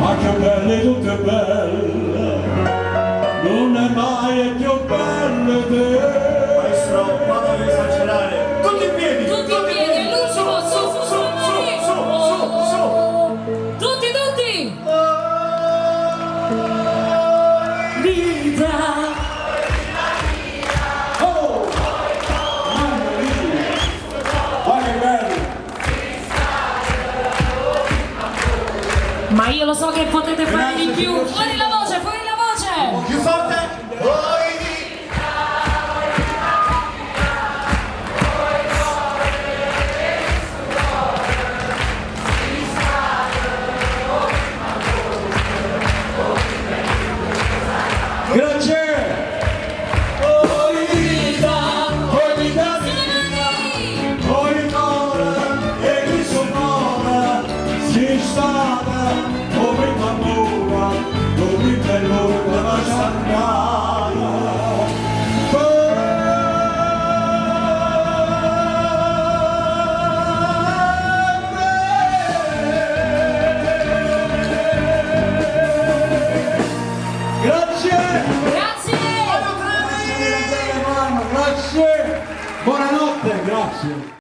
ma che belle, tutte belle, non è mai più belle te. Maestro, vado ad esagerare. Tutti in piedi! Tutti in piedi, l'ultimo, su. Tutti. Vita. Oh! Mamma mia! Ma che bello! Ma io lo so che potete fare di più. Fuori la voce, fuori la voce. Più forte! Grazie! Grazie! Buonanotte, grazie!